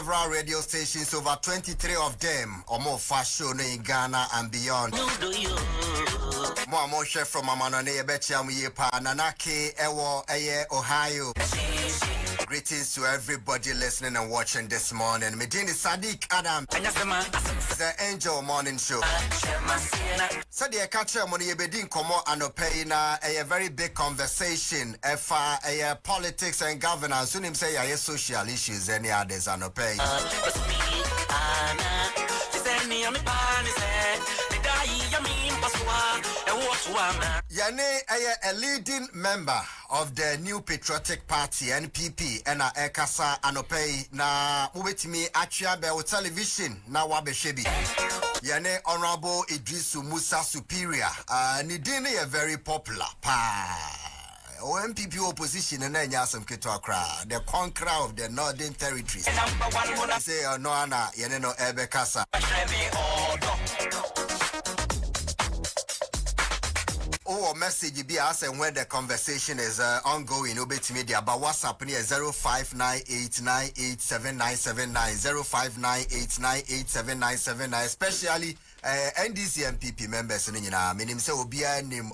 several radio stations, over 23 of them, or more fashion in Ghana and beyond. More chef from Amanone Ebetiamu Yepa, Nanaki, Ewo, Eye, Ohio. Greetings to everybody listening and watching this morning. Medini Saddick Adam, the Angel Morning Show. Saddick catcher money bedin komo anopena a very big conversation. A politics and governance. Soon him say a social issues any others anopay. Yane a leading member of the New Patriotic Party NPP and Ekasa Anopei na mubetimi achia be television na wabeshebi. Yane Honorable Iddrisu Musah Superior. Nidini is very popular. NPP opposition and then Yasam Kitokra, the conqueror of the Northern Territories. Say no ana Yaneno Ebekasa. Oh, message be us and when the conversation is ongoing. Obet media but WhatsApp near 0598987979 0598987979, especially NDC MPP members. Meaning say Obia name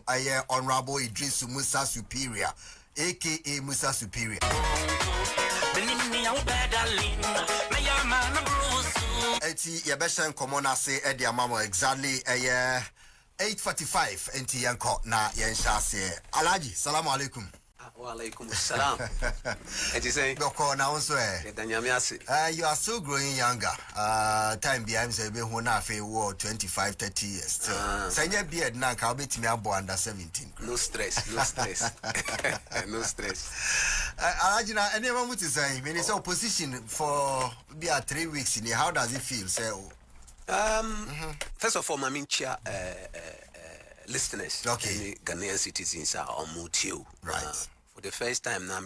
Honorable Iddrisu Musah Superior, aka Musah Superior. Eti yabesha komona say Eddie Amamo exactly 8:45 NT Yanko na Yenshase. Alaji, salamu alaikum. Wa alaikum salam. Eti say Doko na onso you are still growing younger. Time behind say be hu na fe 25-30 years. So sanya beard na ka obetimi abo under 17. No stress. No stress. Alaji na anyone muti say me say opposition for be 3 weeks in here. How does it feel? Say first of all, my chair listeners, okay, Ghanaian citizens are on Mutio. Right. For the first time now,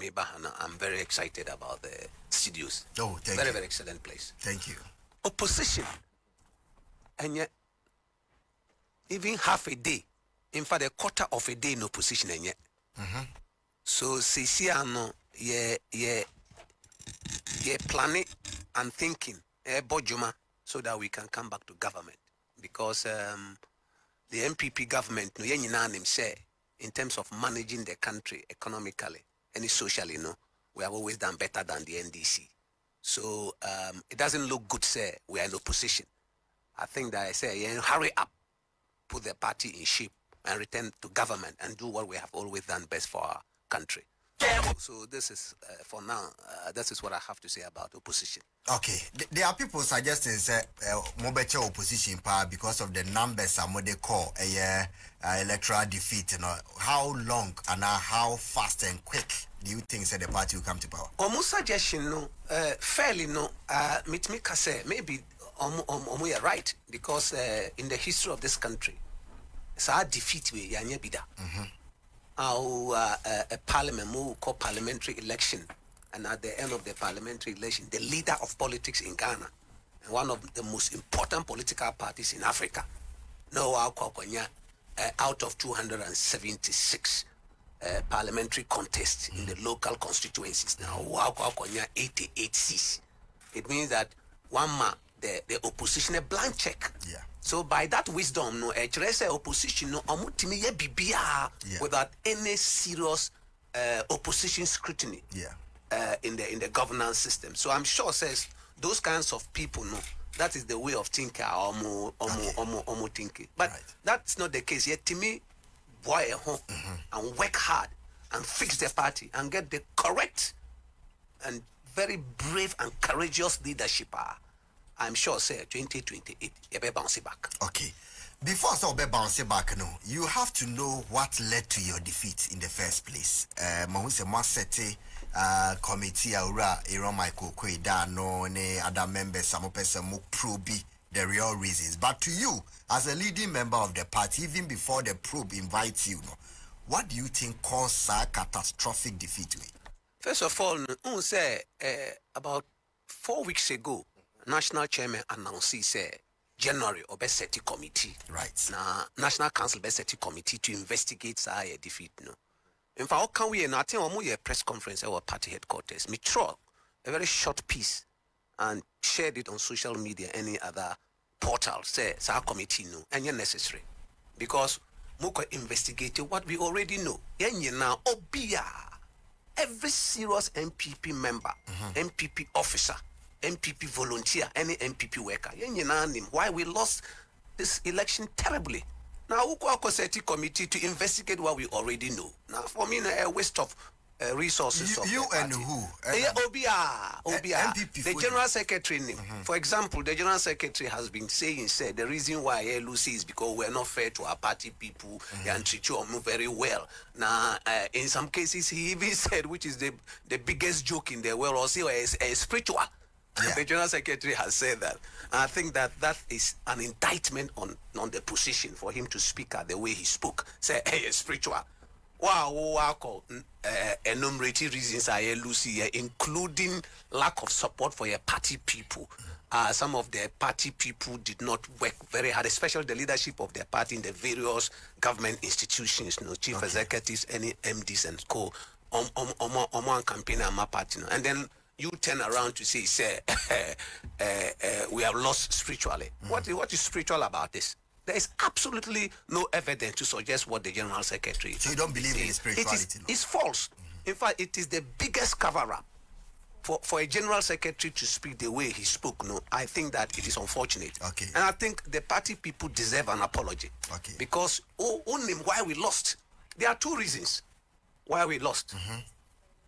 I'm very excited about the studios. Oh, thank you. Very excellent place. Thank you. Opposition, and yet even half a day, in fact, a quarter of a day in opposition, and yet. So, Sisiano, yeah, planning and thinking, Bojuma. So that we can come back to government, because the NPP government, no yen say, in terms of managing the country economically and socially, we have always done better than the NDC. So it doesn't look good. Say we are in opposition. I think that I say, hurry up, put the party in shape, and return to government and do what we have always done best for our country. So this is for now. This is what I have to say about opposition. Okay, there are people suggesting more better opposition power because of the numbers and what they call electoral defeat. How long and how fast and quick do you think the party will come to power? Omu suggestion fairly meet me say maybe omu you're right, because in the history of this country, it's a defeat we yanya bida. A parliament call parliamentary election, and at the end of the parliamentary election, the leader of politics in Ghana, and one of the most important political parties in Africa, out of 276 parliamentary contests in the local constituencies, now 88 seats. It means that the opposition a blank check. Yeah. So by that wisdom, opposition without any serious opposition scrutiny. Yeah. In the governance system. So I'm sure says those kinds of people that is the way of thinking thinking. But that's not the case. Yet to me, boy at home and work hard and fix the party and get the correct and very brave and courageous leadership. I'm sure, say 2028, you be bounce back. Okay. Before so be bounce back, you have to know what led to your defeat in the first place. Mahuse Masete committee aura Aaron Michael Kweda no ne other members some person mo probe the real reasons. But to you, as a leading member of the party, even before the probe invites you, what do you think caused a catastrophic defeat? First of all, say about 4 weeks ago, National Chairman announced say January or SETI committee. Right. Now National Council SETI committee to investigate a defeat. In fact, how can we not a press conference at our party headquarters? Me throw a very short piece and shared it on social media, any other portal, say, our committee no, and you're necessary. Because Moko investigated what we already know. Now, Obia, every serious MPP member, MPP officer, MPP volunteer, any MPP worker, why we lost this election terribly. Now, Uko Seti committee to investigate what we already know. Now, for me, a waste of resources. You and who? Obia. MPP the general secretary. For example, the general secretary has been saying, the reason why Lucy is because we're not fair to our party people and treat you very well. Now, in some cases, he even said, which is the biggest joke in the world, also a spiritual. Yeah. The general secretary has said that. I think that is an indictment on the position for him to speak the way he spoke. Say, hey, spiritual. Wow, enumerating reasons are Lucy, including lack of support for your party people. Some of the party people did not work very hard, especially the leadership of their party in the various government institutions, chief executives, any MDs and co. On campaign and my party. And then you turn around to say, we have lost spiritually. What is spiritual about this? There is absolutely no evidence to suggest what the general secretary. So you don't believe in spirituality? It's false. In fact, it is the biggest cover-up for a general secretary to speak the way he spoke. No, I think that it is unfortunate. Okay. And I think the party people deserve an apology. Okay. Because only why we lost. There are two reasons why we lost.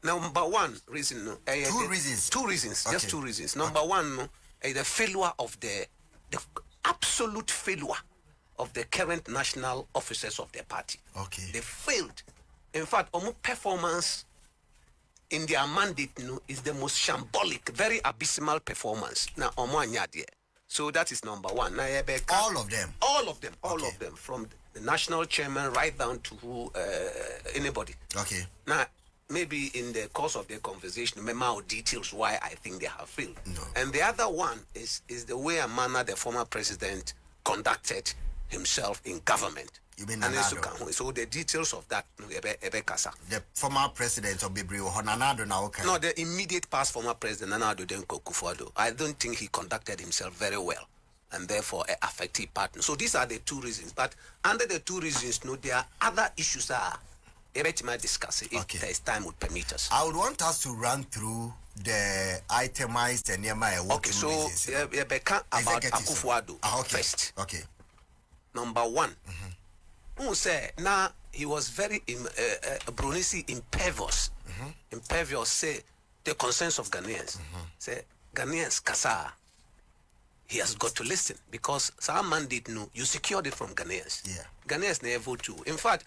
Number one reason, two reasons. Okay. Just two reasons. Number one, the failure of the absolute failure of the current national officers of the party. Okay. They failed. In fact, performance in their mandate is the most shambolic, very abysmal performance. Now, so that is number one. Now, all of them. All of them, from the national chairman right down to anybody. Okay. Now, maybe in the course of the conversation, remember details why I think they have failed. No. And the other one is the way and manner the former president conducted himself in government. You mean Addo? So the details of that, the former president of Bibrio, Honanado now. No, the immediate past former president, Nana Addo Kufuor. I don't think he conducted himself very well, and therefore an affected partner. So these are the two reasons. But under the two reasons, there are other issues might discuss it if there is time would permit us. I would want us to run through the itemized and nearby working reasons. About Kufuor first. Okay. Number one, who say now he was very Brunisi impervious. Impervious say the concerns of Ghanaians. Say Ghanaians kasa. He has got to listen because some mandate you secured it from Ghanaians. Yeah. Ghanaians never vote you. In fact,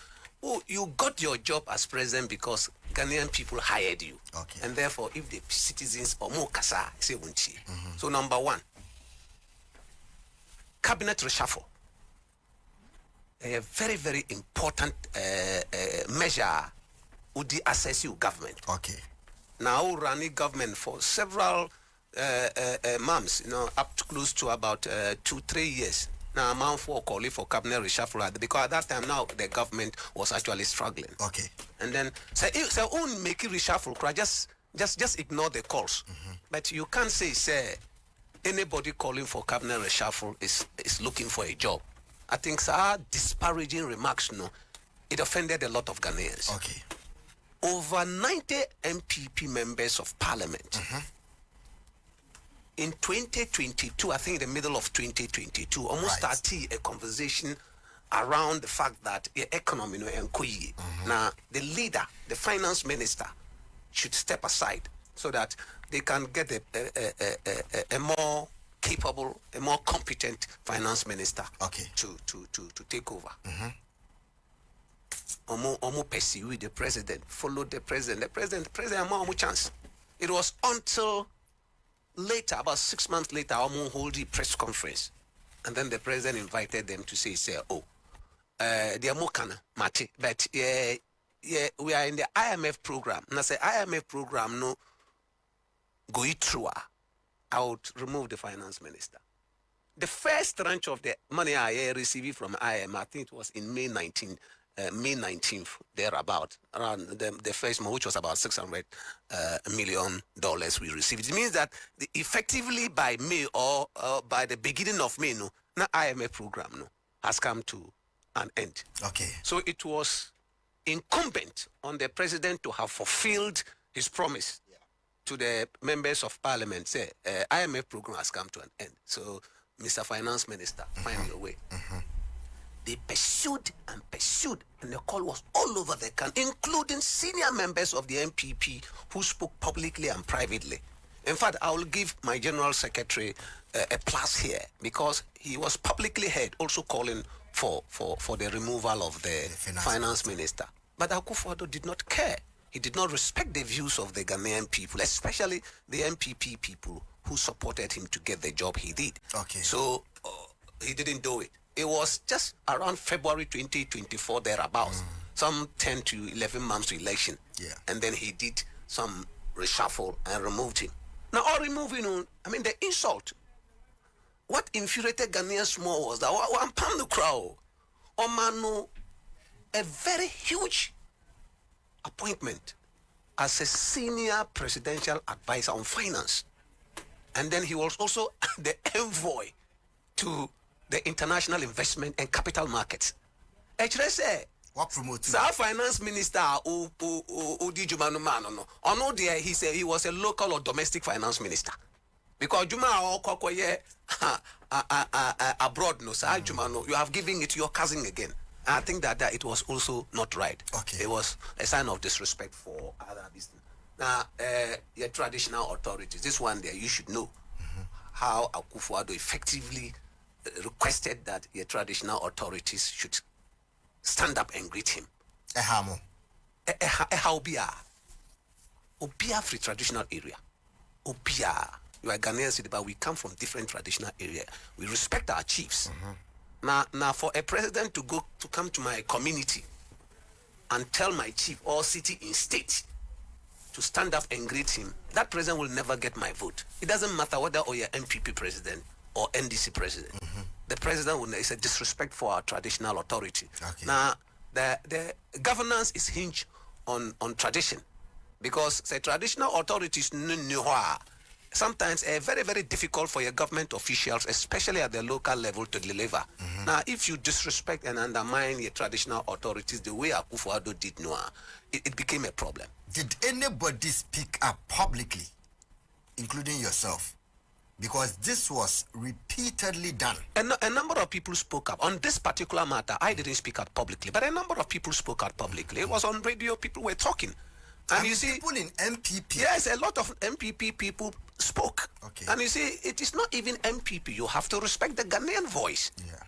you got your job as president because Ghanaian people hired you. Okay. And therefore, if the citizens or more kasa, say wunchi. So number one, cabinet reshuffle. A very, very important measure would the assess you government. Okay. Now running government for several months, up to close to about 2-3 years. Now I'm for calling for cabinet reshuffle because at that time now the government was actually struggling. Okay. And then say make it reshuffle, just ignore the calls. But you can't say anybody calling for cabinet reshuffle is looking for a job. I think disparaging remarks, it offended a lot of Ghanaians. Okay. Over 90 MPP members of parliament in 2022, I think in the middle of 2022, almost started a conversation around the fact that the economy now the leader, the finance minister, should step aside so that they can get a more capable, a more competent finance minister to take over. Omo pursue the president, follow the president. The president more chance. It was until later, about 6 months later, Omo hold the press conference, and then the president invited them to say, they are more kind of mate, but we are in the IMF program. And I say IMF program no go it through. I would remove the finance minister. The first tranche of the money I received from IMF, I think it was in May May 19th, thereabout, around the first month, which was about $600 million we received. It means that effectively by May or by the beginning of May, no, the IMF program has come to an end. Okay. So it was incumbent on the president to have fulfilled his promise to the members of parliament, say, IMF program has come to an end. So, Mr. Finance Minister, find your way. They pursued, and the call was all over the country, including senior members of the NPP who spoke publicly and privately. In fact, I will give my General Secretary a plus here, because he was publicly heard also calling for the removal of the finance minister. But Akufo-Addo did not care. He did not respect the views of the Ghanaian people, especially the NPP people who supported him to get the job he did. Okay. So he didn't do it. It was just around February 2024, thereabouts, some 10 to 11 months to election. Yeah. And then he did some reshuffle and removed him. Now, all removing, the insult. What infuriated Ghanaians more was that one pound the crowd, a very huge appointment as a senior presidential advisor on finance. And then he was also the envoy to the international investment and capital markets. What promoted? So our finance minister, he said he was a local or domestic finance minister. Because Juma abroad, you have given it to your cousin again. I think that it was also not right. Okay. It was a sign of disrespect for other business. Now, your traditional authorities, this one there, you should know how Akufo-Addo effectively requested that your traditional authorities should stand up and greet him. Obia free traditional area. Obia. You are Ghanaians, but we come from different traditional area. We respect our chiefs. Now, for a president to come to my community and tell my chief or city in state to stand up and greet him, that president will never get my vote. It doesn't matter whether you're NPP president or NDC president. The president will. It's a disrespect for our traditional authority. Okay. Now, the governance is hinged on tradition, because the traditional authorities sometimes very, very difficult for your government officials, especially at the local level, to deliver. Now, if you disrespect and undermine your traditional authorities the way Akufo-Addo did, it became a problem. Did anybody speak up publicly, including yourself? Because this was repeatedly done. A number of people spoke up. On this particular matter, I didn't speak out publicly, but a number of people spoke out publicly. It was on radio, people were talking. And you see, people in MPP. Yes, a lot of MPP people spoke. Okay. And you see, it is not even MPP. You have to respect the Ghanaian voice. Yeah.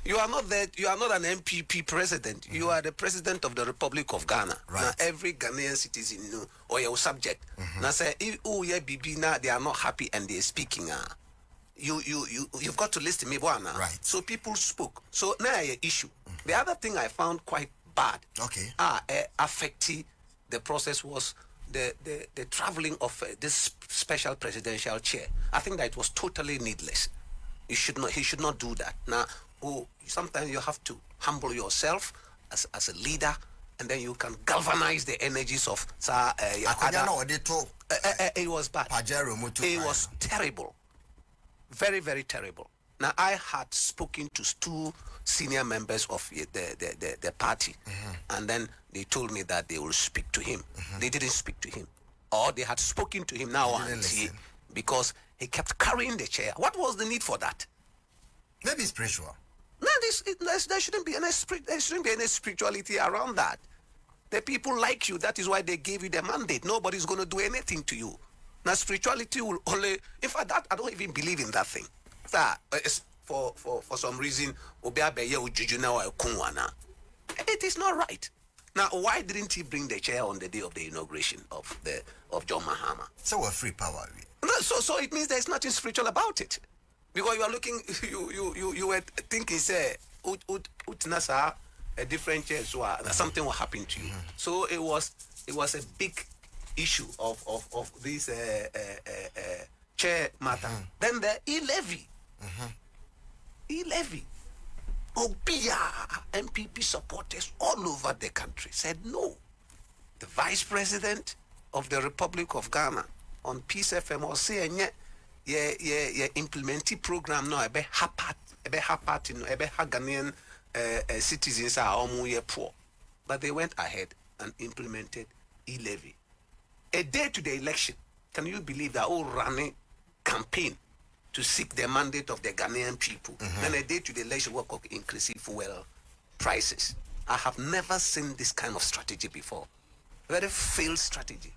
You are not an MPP president. You are the president of the Republic of Ghana. Right. Now, every Ghanaian citizen or your subject. Now say, they are not happy and they are speaking. You've got to listen to me, Bwana. Right. So people spoke. So now an issue. The other thing I found quite bad. Okay. Affecting the process was the traveling of this special presidential chair. I think that it was totally needless. He should not do that. Now, sometimes you have to humble yourself as a leader, and then you can galvanize the energies of it was bad. It was terrible. Very, very terrible. Now, I had spoken to two senior members of the party, and then they told me that they will speak to him. They didn't speak to him. Or they had spoken to him now, because he kept carrying the chair. What was the need for that? Maybe spiritual. No, there shouldn't be any spirituality around that. The people like you. That is why they gave you the mandate. Nobody's going to do anything to you. Now, spirituality will only... In fact, that I don't even believe in that thing. For some reason, it is not right. Now, why didn't he bring the chair on the day of the inauguration of John Mahama? So we're free power. No, so it means there's nothing spiritual about it, because you are looking, you were thinking, say, a different chair, so something will happen to you. So it was a big issue of this chair matter. Then the e-levy. Obia, NPP supporters all over the country said no. The Vice President of the Republic of Ghana on Peace FM was saying, yeah, implementing program now, ebe hapat, Ghanaian citizens are almost poor. But they went ahead and implemented e-levy. A day to the election, can you believe that all running campaign to seek the mandate of the Ghanaian people? And a day to the election work of increasing fuel prices. I have never seen this kind of strategy before. Very failed strategy.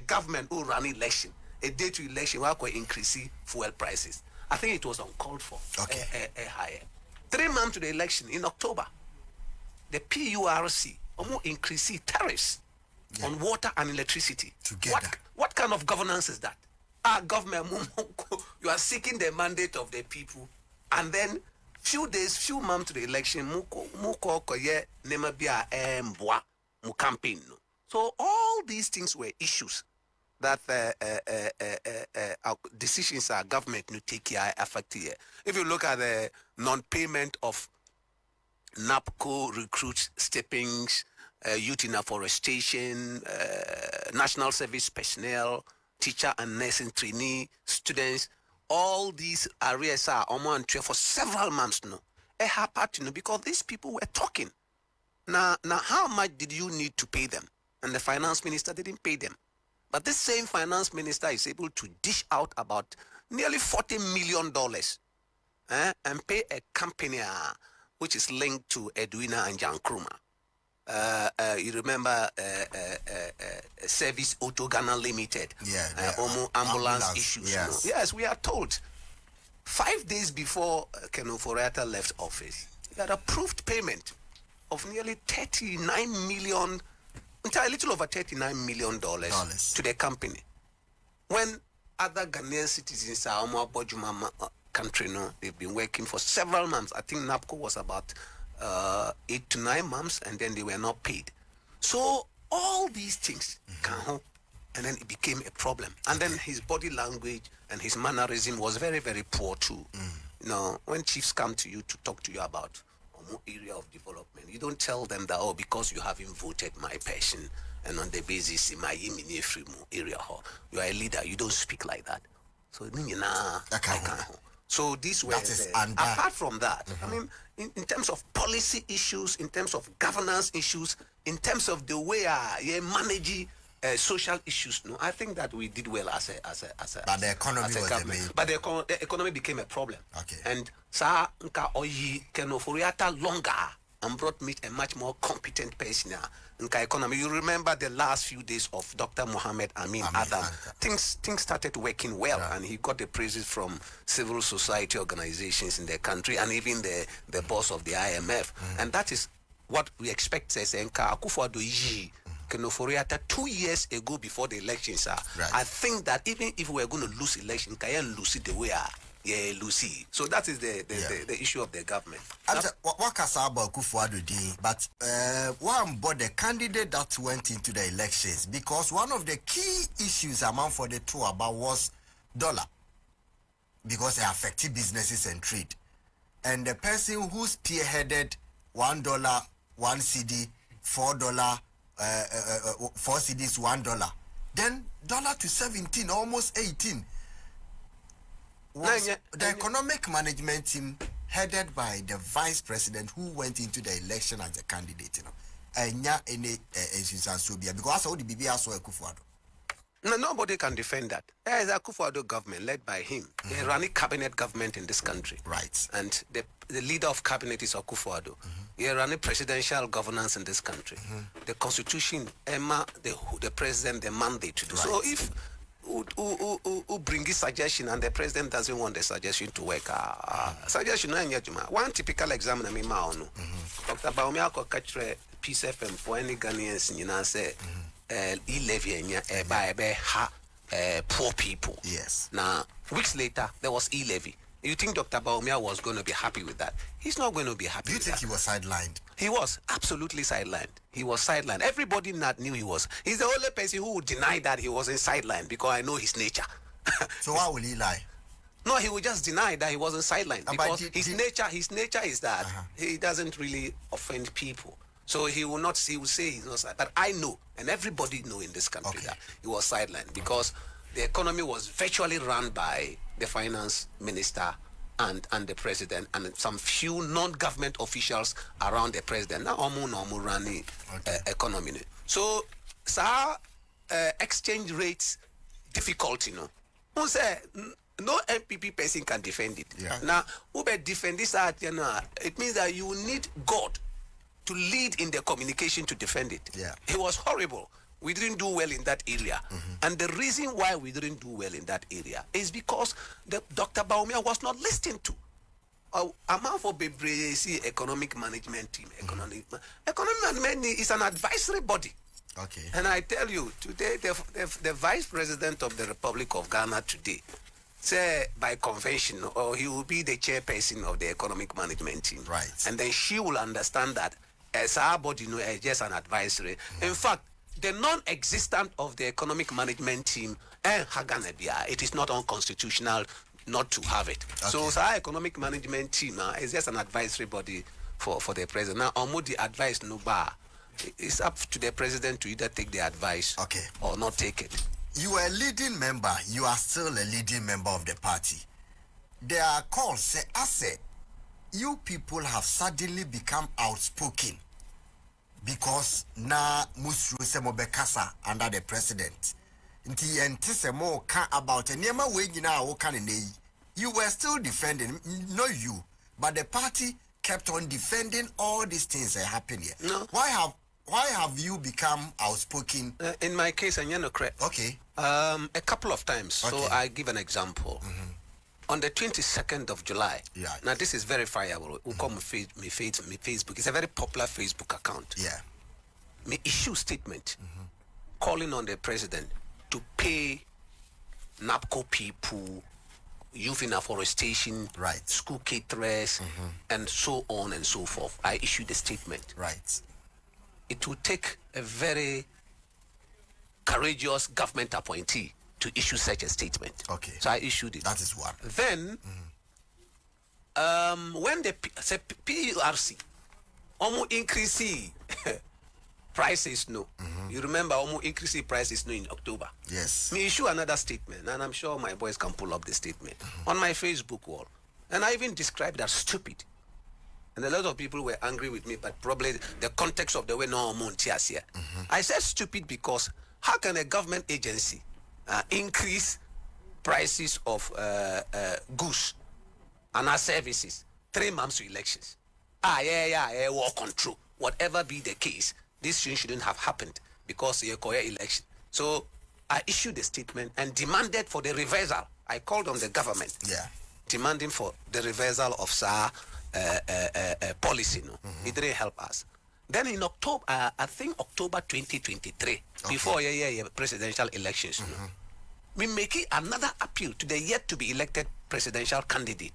Government who run election, a day to election work of increasing fuel prices. I think it was uncalled for. Okay. Higher. 3 months to the election in October, the PURC almost increasing tariffs on water and electricity. Together. What kind of governance is that? Our government, you are seeking the mandate of the people, and then few months to the election, campaign. So all these things were issues that decisions our government to take care affect here. If you look at the non-payment of NAPCO recruits, steppings, youth in afforestation, national service personnel, teacher and nursing trainee, students, all these arrears are on for several months now. It happened because these people were talking. Now, how much did you need to pay them? And the finance minister didn't pay them. But this same finance minister is able to dish out about nearly $40 million and pay a company which is linked to Edwina and Jan Kruma. You remember Service Auto Ghana Limited, ambulance issues. Yes. Yes, we are told 5 days before Ken Ofori-Atta left office, he had approved payment of nearly 39 million, a little over $39 million to the company. When other Ghanaian citizens are Bojuma country, they've been working for several months. I think NAPCO was about 8 to 9 months, and then they were not paid. So all these things and then it became a problem. And then his body language and his mannerism was very, very poor too. When chiefs come to you to talk to you about area of development, you don't tell them that, because you haven't voted my person, and on the basis in my area, you are a leader. You don't speak like that. So So this way, apart from that, I mean, in terms of policy issues, in terms of governance issues, in terms of the way you manage social issues, I think that we did well as a but the economy was government. the main. But the economy became a problem. Okay. And Sa Nka Oyi Ken Ofori-Atta longer and brought me a much more competent person Nka economy. You remember the last few days of Dr. Mohammed Amin Adam. Things started working well, and he got the praises from civil society organizations in the country and even the boss of the IMF. And that is what we expect. Says Nka Akufo-Addo Yi Ken Ofori-Atta 2 years ago before the elections. I think that even if we are going to lose election, can lose it the way Lucy. So that is the issue of the government. What can say about Akufo-Addo? But one but the candidate that went into the elections, because one of the key issues among for the two about was dollar, because it affected businesses and trade, and the person who spearheaded $1, 1 CD, $4, 4 CDs, $1, then dollar to 17, almost 18. Was the economic management team headed by the vice president who went into the election as a candidate, because all the BBS saw Akufo-Addo. No, nobody can defend that. There is a Akufo-Addo government led by him. They run a cabinet government in this country. Right. And the leader of cabinet is Akufo-Addo. He ran a presidential governance in this country. The constitution, the president, the mandate to do. Right. So if who bring his suggestion and the president doesn't want the suggestion to work, suggestion one typical example Dr. Bawumia catch Peace FM for any Ghanaians say e-levy poor people. Yes. Now weeks later there was e-levy. You think Dr. Bawumia was going to be happy with that? He's not going to be happy. Do you think that. he was sidelined? He was absolutely sidelined. He was sidelined. Everybody not knew he was. He's the only person who would deny that he wasn't sidelined, because I know his nature. So why will he lie? No, he would just deny that he wasn't sidelined because his nature is that he doesn't really offend people. So he will say he's not sidelined. But I know, and everybody know in this country that he was sidelined because the economy was virtually run by the finance minister and the president and some few non-government officials around the president. Now, almost running economy. So, exchange rates difficulty, Who say no NPP person can defend it. Now, who be defend this? It means that you need God to lead in the communication to defend it. It was horrible. We didn't do well in that area. And the reason why we didn't do well in that area is because Dr. Baumia was not listened to. Amount for BBC economic management team. Economic management is an advisory body. And I tell you, today, the Vice President of the Republic of Ghana today, say by convention, or he will be the chairperson of the economic management team. And then she will understand that as our body, as just an advisory. In fact, the non-existent of the economic management team, it is not unconstitutional not to have it. So our economic management team is just an advisory body for the president. Now, the advice no bar. It's up to the president to either take the advice or not take it. You are a leading member. You are still a leading member of the party. There are calls say, you people have suddenly become outspoken because na Musah se mo bekasa under the president. Nti ente se mo ka about enema we nyina wo kan nei. You were still defending, not you, but the party kept on defending all these things that happen here. No. Why have you become outspoken? In my case, I'm not correct. A couple of times. So I give an example. On the 22nd of July. Now this is verifiable. We'll call me Facebook. It's a very popular Facebook account. Me issue statement calling on the president to pay NAPCO people, youth in afforestation, school caterers, and so on and so forth. I issued a statement. It will take a very courageous government appointee to issue such a statement. So I issued it. That is one. Then, when the PRC almost increase prices, you remember almost increase prices in October. Me issue another statement, and I'm sure my boys can pull up the statement on my Facebook wall, and I even described that stupid. And a lot of people were angry with me, but probably the context of the way here. I said stupid because how can a government agency increase prices of goods and our services 3 months to elections? War control. Whatever be the case, this thing shouldn't have happened because you call election. So I issued a statement and demanded for the reversal. I called on the government, demanding for the reversal of SAR policy. It didn't help us. Then in October, I think October 2023, before presidential elections, we make another appeal to the yet to be elected presidential candidate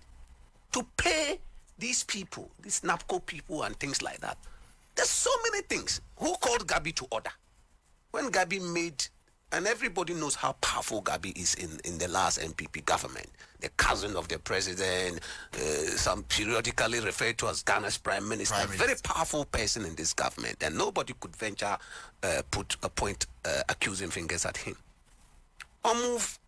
to pay these people, these NAPCO people and things like that. There's so many things. Who called Gabi to order? When Gabi made, and everybody knows how powerful Gabi is in the last NPP government, the cousin of the president, some periodically referred to as Ghana's prime minister, very powerful person in this government, and nobody could venture put a point accusing fingers at him. Move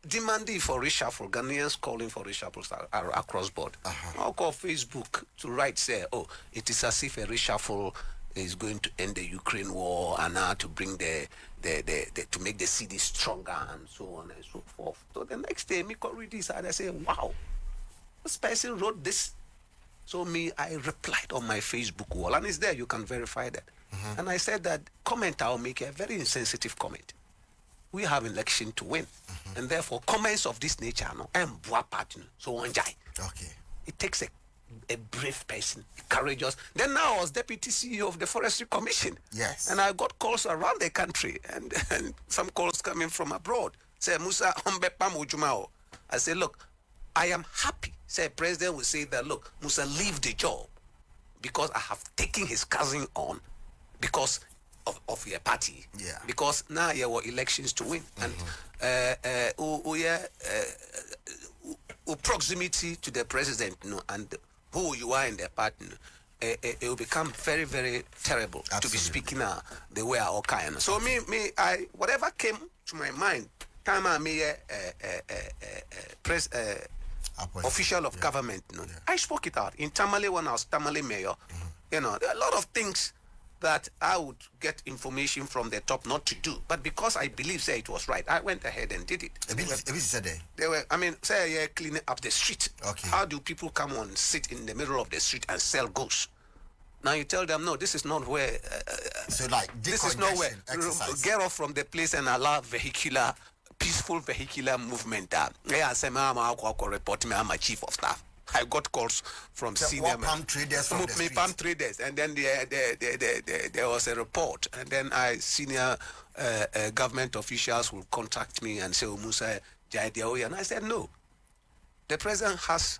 demanding for reshuffle, Ghanaians calling for reshuffle across board. I'll call Facebook to write, say, it is as if a reshuffle is going to end the Ukraine war and now to bring to make the city stronger and so on and so forth. So the next day, me read this and I say, wow, this person wrote this. So I replied on my Facebook wall, and it's there, you can verify that. And I said that comment I'll make a very insensitive comment. We have election to win, and therefore comments of this nature, so one jai. It takes a brave person, courageous. Then now I was deputy CEO of the Forestry Commission. And I got calls around the country, and some calls coming from abroad. Say, Musah, I say, look, I am happy. Say, President will say that, look, Musah, leave the job because I have taken his cousin on because of your party. Because now there were elections to win. And proximity to the president, and who you are in the party, it will become very, very terrible. Absolutely. To be speaking the way I kind. So I whatever came to my mind, time I made official of government, I spoke it out in Tamale when I was Tamale mayor. There are a lot of things that I would get information from the top not to do, but because I believe it was right, I went ahead and did it. They were, cleaning up the street. Okay. How do people come on, sit in the middle of the street and sell goods? Now you tell them, no, this is not where. So like this is not where. Get off from the place and allow peaceful vehicular movement. I say, report me. I'm a chief of staff. I got calls from senior palm traders from the street. Palm traders, and then there was a report, and then senior government officials will contact me and say, "Oh, Musah, and I said, no. The president has,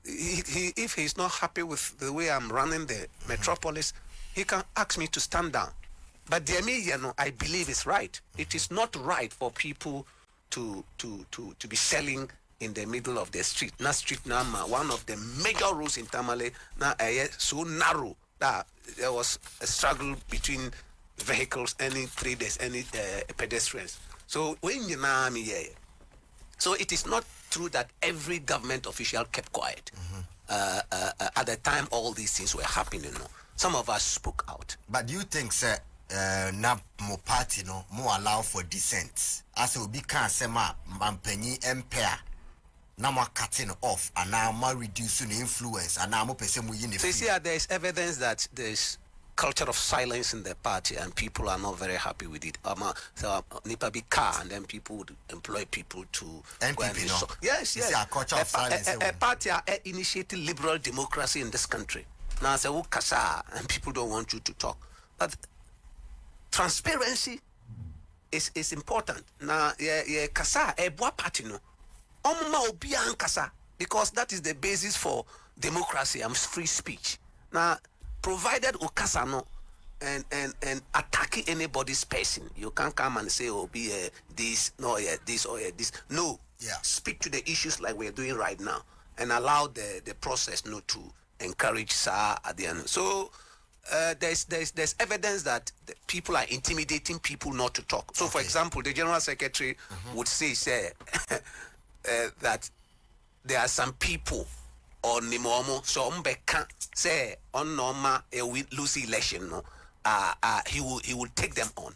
if he's not happy with the way I'm running the metropolis, he can ask me to stand down. But the media, I believe is right. It is not right for people to be selling in the middle of the street. One of the major roads in Tamale so narrow that there was a struggle between vehicles, any traders, any pedestrians. So when you so it is not true that every government official kept quiet. At the time all these things were happening. Some of us spoke out. But do you think, sir, na mo party more allow for dissent? As we can say mampeni empire. Now we're cutting off and now we're reducing the influence and now we're so you see, there is evidence that there's culture of silence in the party and people are not very happy with it. So Nipa be car and then people would employ people to NPP, no? Yes. A culture of silence. A party initiated liberal democracy in this country. Now say kasa and people don't want you to talk. But transparency is important. Now kasa party no. Because that is the basis for democracy and free speech. Now, provided ukasano and attacking anybody's person, you can't come and say, oh, be this, no, this, or this. No. Yeah. Speak to the issues like we're doing right now and allow the process to encourage at the end. So there's evidence that the people are intimidating people not to talk. So, for example, the General Secretary would say, that there are some people on Nimomo, so Mbeka say on Norma we lose election, he will take them on.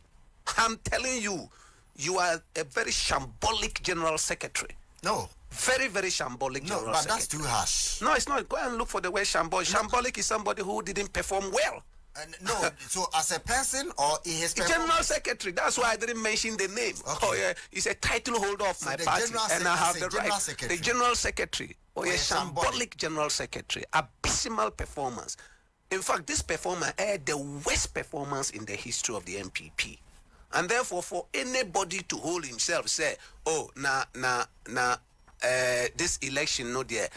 I'm telling you, you are a very shambolic General Secretary. No. Very, very shambolic General Secretary. But that's too harsh. No, it's not. Go and look for the word shambolic. Shambolic is somebody who didn't perform well. No, so as a person or in his General Secretary, that's why I didn't mention the name. Okay. Oh yeah, he's a title holder of my party, and I have the right. The General Secretary, shambolic General Secretary, abysmal performance. In fact, this performance had the worst performance in the history of the NPP, and therefore, for anybody to hold himself, say, oh, this election, no, dear,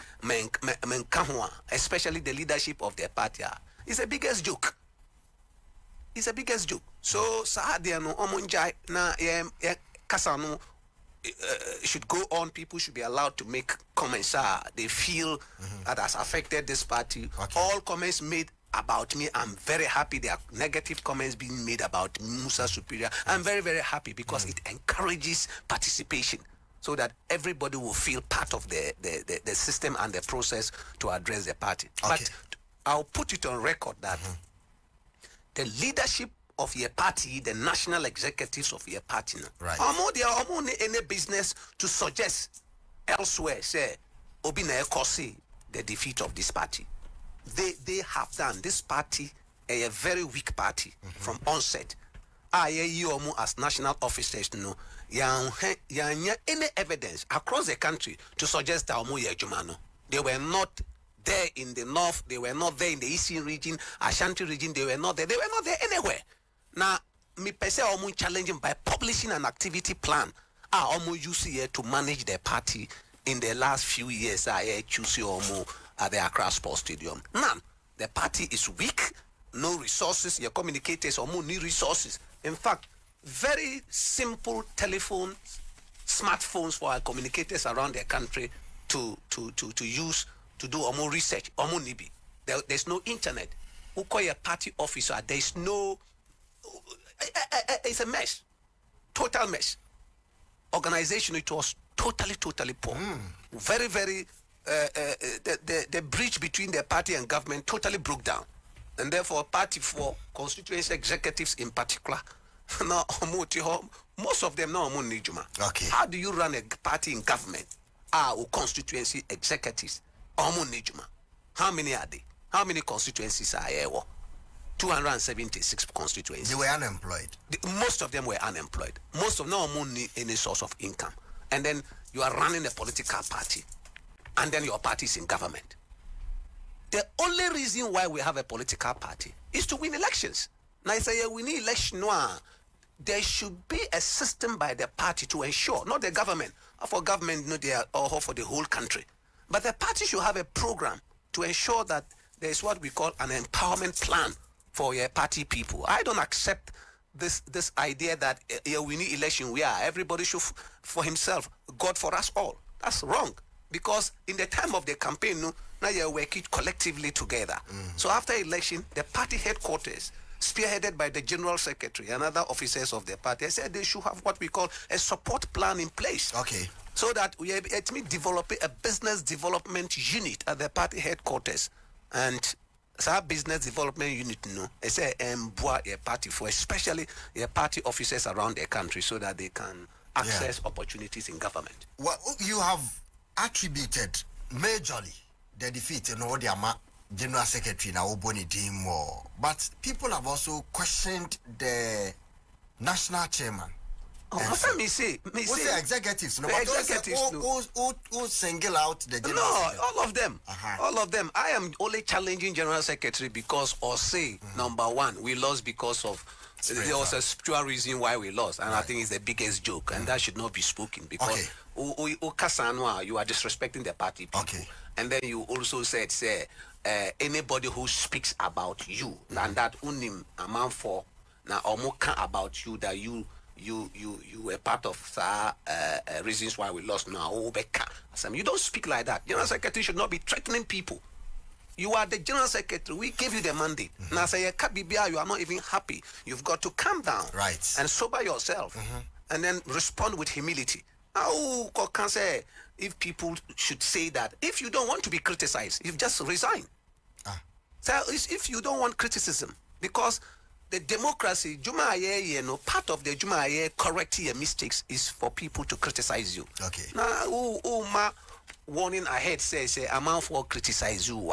especially the leadership of the party, is the biggest joke. It's the biggest joke. So Sahadiano Omunjai na Kasano should go on. People should be allowed to make comments. They feel that has affected this party. Okay. All comments made about me, I'm very happy. There are negative comments being made about Musah Superior. I'm very, very happy because it encourages participation so that everybody will feel part of the system and the process to address the party. Okay. But I'll put it on record that the leadership of your party, the national executives of your party, right, they are any business to suggest elsewhere, say, Obina Kosi, the defeat of this party. They have done this party a very weak party from onset. As national officers, any evidence across the country to suggest that they were not there in the north, they were not there in the eastern region, Ashanti region, they were not there anywhere. Now, me pese challenging by publishing an activity plan. Used here to manage the party in the last few years. I choose at the Accra Sports Stadium. None. The party is weak, no resources. Your communicators need resources. In fact, very simple telephones, smartphones for our communicators around the country to use to do more research. There's no internet. Who call a party officer? There's no. It's a mess, total mess. Organization, it was totally poor. Very, very. The bridge between the party and government totally broke down, and therefore, party for constituency executives in particular. Now, most of them now are Nijuma. Okay. How do you run a party in government? Or constituency executives? Nijuma. How many are they? How many constituencies are there? 276 constituencies. They were unemployed. Most of them were unemployed. Most of them don't need any source of income. And then you are running a political party. And then your party is in government. The only reason why we have a political party is to win elections. Now, I say we need election. There should be a system by the party to ensure, not the government, for government, they are all for the whole country. But the party should have a program to ensure that there is what we call an empowerment plan for your party people. I don't accept this idea that we need election. Everybody should for himself, God for us all. That's wrong. Because in the time of the campaign, now you're working collectively together. So after election, the party headquarters, spearheaded by the General Secretary and other officers of the party, said they should have what we call a support plan in place. Okay. So that we are developing a business development unit at the party headquarters. And so our business development unit, it's a party for, especially the party officers around the country, so that they can access opportunities in government. Well, you have attributed majorly the defeat in all the General Secretary now Oboni Dimo, but people have also questioned the national chairman. What me say? What's the executives? The executives. Who single out the General Secretary? All of them. All of them. I am only challenging General Secretary because, or say, number one, we lost because of. There was a spiritual reason why we lost, and I think it's the biggest joke, and that should not be spoken because you are disrespecting the party people. Okay. And then you also said, anybody who speaks about you, and that unim amount for now omoka about you, that you were part of reasons why we lost now. You don't speak like that. General Secretary should not be threatening people. You are the General Secretary. We gave you the mandate. Now say you are not even happy. You've got to calm down, right, and sober yourself, and then respond with humility. Now, can say if people should say that if you don't want to be criticized, you just resign. So if you don't want criticism, because the democracy, part of the correcting your mistakes is for people to criticize you. Okay. Now, warning ahead says, I'm out for criticize you.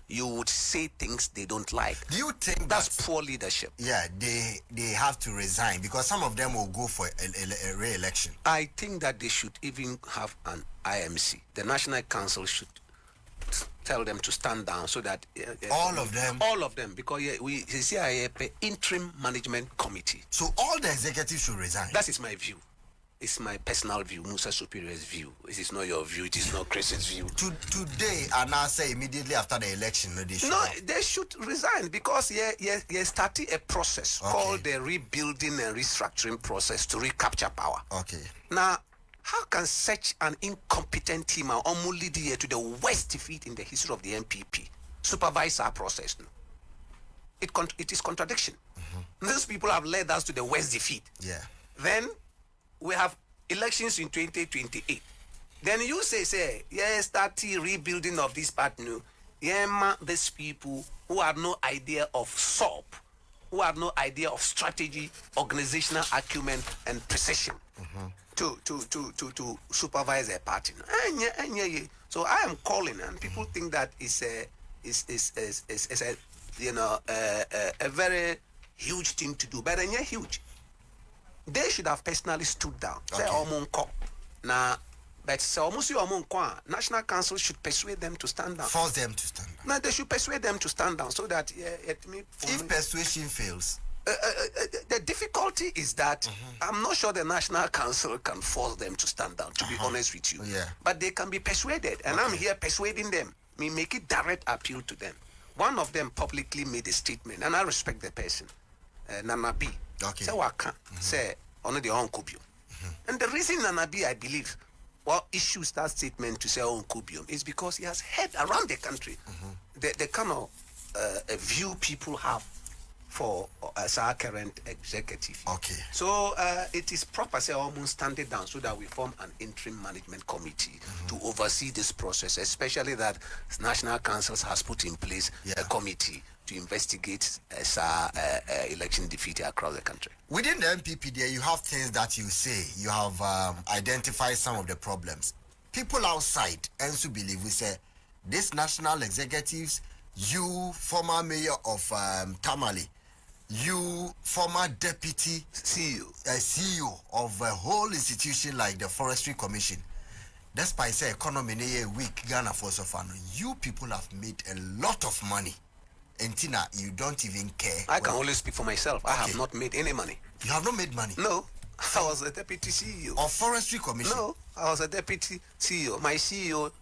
You would say things they don't like. Do you think that's poor leadership? Yeah, they have to resign because some of them will go for a re-election. I think that they should even have an IMC. The National Council should tell them to stand down so that all of them, because we see a interim management committee. So all the executives should resign. That is my view. It's my personal view, Musah Superior's view. It is not your view. It is not Chris's view. Today, and I say immediately after the election, they should resign because you're starting a process called the rebuilding and restructuring process to recapture power. Okay. Now, how can such an incompetent team almost lead you to the worst defeat in the history of the NPP supervise our process? It is contradiction. These people have led us to the worst defeat. Yeah. Then we have elections in 2028. Then you say, start rebuilding of this part new. These people who have no idea of SOP, who have no idea of strategy, organizational acumen, and precision to supervise a party. So I am calling, and people think that it's a very huge thing to do, but it's huge. They should have personally stood down. Now, but almost National Council should persuade them to stand down. Force them to stand down. Now they should persuade them to stand down so that if persuasion fails, the difficulty is that I'm not sure the National Council can force them to stand down. To be honest with you, but they can be persuaded, and I'm here persuading them. We make it direct appeal to them. One of them publicly made a statement, and I respect the person, Nana B. Okay. Say Waka say only the uncle. And the reason Nana B, I believe, issues that statement to say on Kubium is because he has heard around the country the kind of view people have for our current executive. Okay. So it is proper, say, almost stand it down so that we form an interim management committee to oversee this process, especially that National Council has put in place a committee to investigate election defeat across the country. Within the NPP there, you have things that you say. You have identified some of the problems. People outside also believe, we say, these national executives, you former mayor of Tamale, you former deputy CEO of a whole institution like the Forestry Commission, despite say economy weak Ghana for so far, you people have made a lot of money. And Tina, you don't even care. I can only speak for myself. I have not made any money. You have not made money? No. I was a deputy CEO. Of Forestry Commission? No, I was a deputy CEO. My CEO,